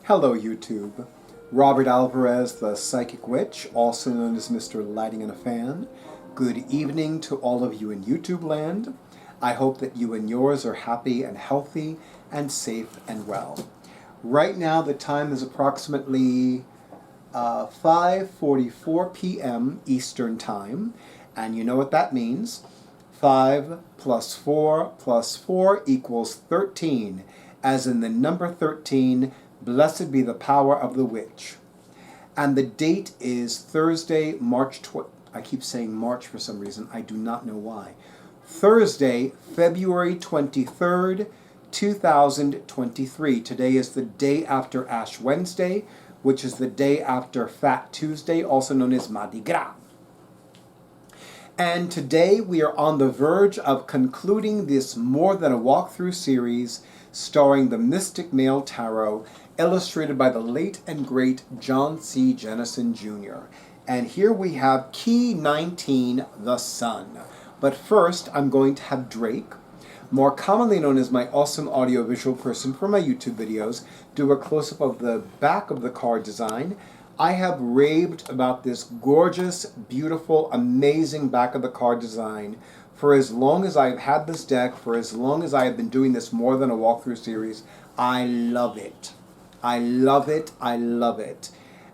Hello YouTube. Robert Alvarez, the Psychic Witch, also known as Mr. Lighting and a Fan. Good evening to all of you in YouTubeland. I hope that you and yours are happy and healthy and safe and well. Right now the time is approximately 5:44 p.m. Eastern Time, and you know what that means. 5 plus 4 plus 4 equals 13, as in the number 13. Blessed be the power of the witch. And the date is Thursday, I keep saying March for some reason. I do not know why. Thursday, February 23rd, 2023. Today is the day after Ash Wednesday, which is the day after Fat Tuesday, also known as Mardi Gras. And today we are on the verge of concluding this More Than a Walkthrough series starring the Mystic Male Tarot, illustrated by the late and great John C. Jennison Jr. And here we have Key 19, the Sun. But first, I'm going to have Drake, more commonly known as my awesome audiovisual person for my YouTube videos, do a close-up of the back of the card design. I have raved about this gorgeous, beautiful, amazing back of the card design for as long as I've had this deck, for as long as I have been doing this More Than a Walkthrough series. I love it. I love it. I love it.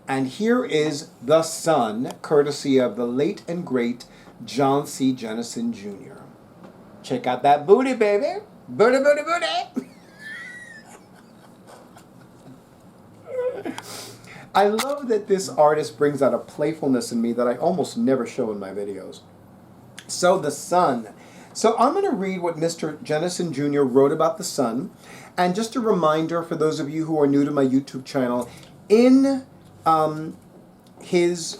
And here is the Sun, courtesy of the late and great John C. Jennison Jr. Check out that booty, baby. Booty, booty, booty. I love that this artist brings out a playfulness in me that I almost never show in my videos. So the Sun. So I'm going to read what Mr. Jennison Jr. wrote about the Sun. And just a reminder for those of you who are new to my YouTube channel, in his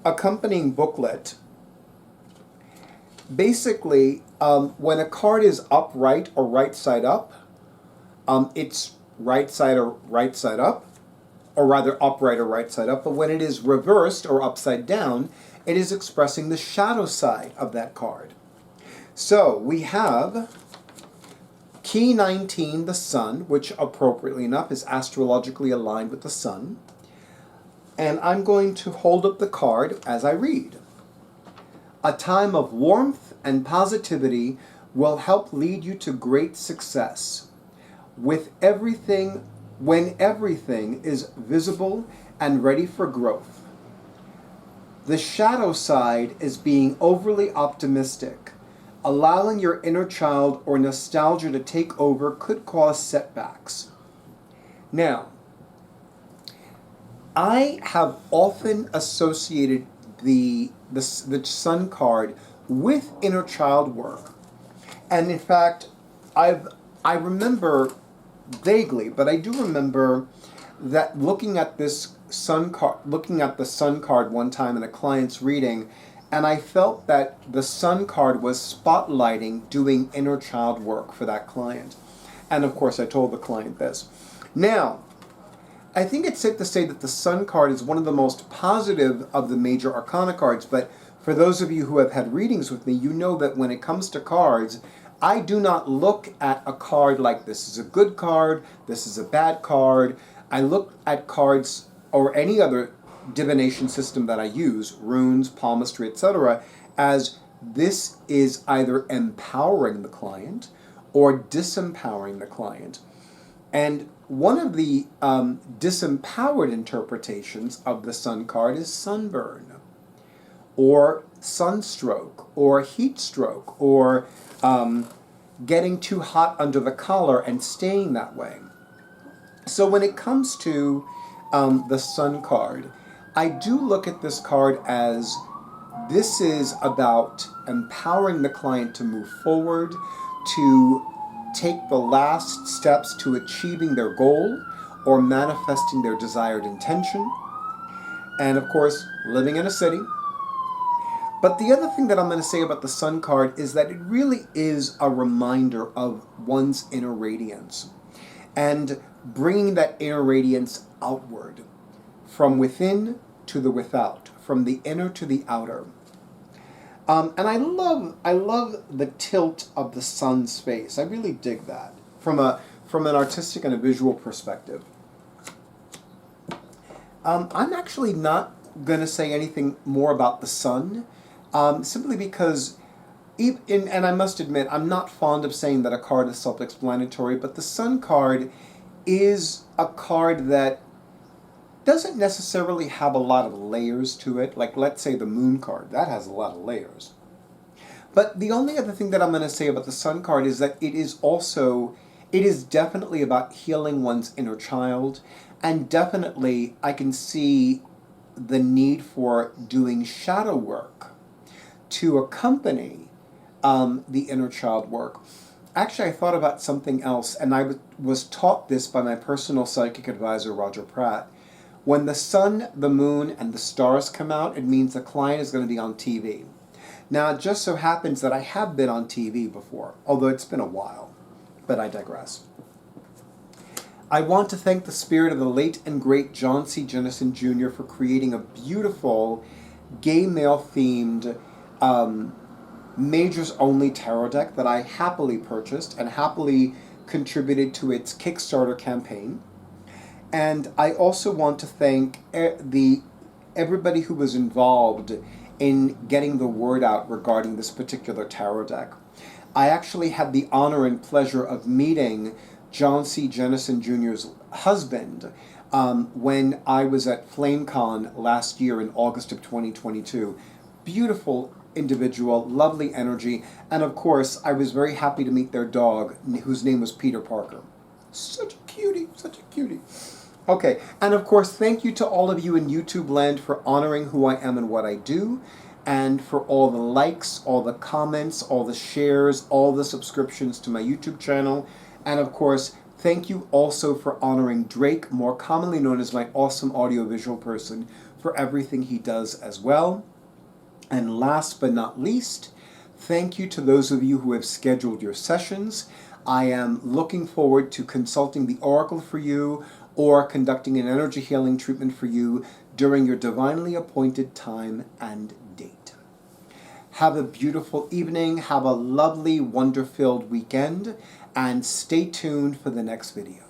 accompanying booklet, basically, when a card is upright or right side up, it's right side up, or rather upright or right side up. But when it is reversed or upside down, it is expressing the shadow side of that card. So we have Key 19, the Sun, which appropriately enough is astrologically aligned with the Sun. And I'm going to hold up the card as I read. A time of warmth and positivity will help lead you to great success. When everything is visible and ready for growth. The shadow side is being overly optimistic. Allowing your inner child or nostalgia to take over could cause setbacks. Now, I have often associated the Sun card with inner child work. And in fact, I remember vaguely, but I do remember that looking at this Sun card, looking at the Sun card one time in a client's reading, and I felt that the Sun card was spotlighting doing inner child work for that client. And of course I told the client this. Now, I think it's safe to say that the Sun card is one of the most positive of the major arcana cards, but for those of you who have had readings with me, you know that when it comes to cards, I do not look at a card like this is a good card, this is a bad card. I look at cards or any other divination system that I use, runes, palmistry, etc., as this is either empowering the client or disempowering the client. And one of the disempowered interpretations of the Sun card is sunburn, or sunstroke, or heat stroke, or getting too hot under the collar and staying that way. So when it comes to the Sun card, I do look at this card as this is about empowering the client to move forward, to take the last steps to achieving their goal or manifesting their desired intention. And of course, living in a city. But the other thing that I'm going to say about the Sun card is that it really is a reminder of one's inner radiance and bringing that inner radiance outward, from within to the without, from the inner to the outer. And I love the tilt of the Sun's face. I really dig that from an artistic and a visual perspective. I'm actually not going to say anything more about the sun, simply because, and I must admit, I'm not fond of saying that a card is self-explanatory, but the sun card is a card that doesn't necessarily have a lot of layers to it. Like, let's say the moon card, that has a lot of layers. But the only other thing that I'm going to say about the sun card is that it is definitely about healing one's inner child, and definitely I can see the need for doing shadow work to accompany the inner child work. Actually, I thought about something else, and I was taught this by my personal psychic advisor, Roger Pratt. When the sun, the moon, and the stars come out, it means the client is going to be on TV. Now, it just so happens that I have been on TV before, although it's been a while, but I digress. I want to thank the spirit of the late and great John C. Jennison Jr. for creating a beautiful gay male-themed majors-only tarot deck that I happily purchased and happily contributed to its Kickstarter campaign. And I also want to thank everybody who was involved in getting the word out regarding this particular tarot deck. I actually had the honor and pleasure of meeting John C. Jennison Jr.'s husband when I was at FlameCon last year in August of 2022. Beautiful individual, lovely energy, and of course I was very happy to meet their dog, whose name was Peter Parker. Such a cutie, such a cutie. Okay, and of course, thank you to all of you in YouTube land for honoring who I am and what I do, and for all the likes, all the comments, all the shares, all the subscriptions to my YouTube channel, and of course, thank you also for honoring Drake, more commonly known as my awesome audiovisual person, for everything he does as well. And last but not least, thank you to those of you who have scheduled your sessions. I am looking forward to consulting the Oracle for you, or conducting an energy healing treatment for you during your divinely appointed time and date. Have a beautiful evening, have a lovely, wonder-filled weekend, and stay tuned for the next video.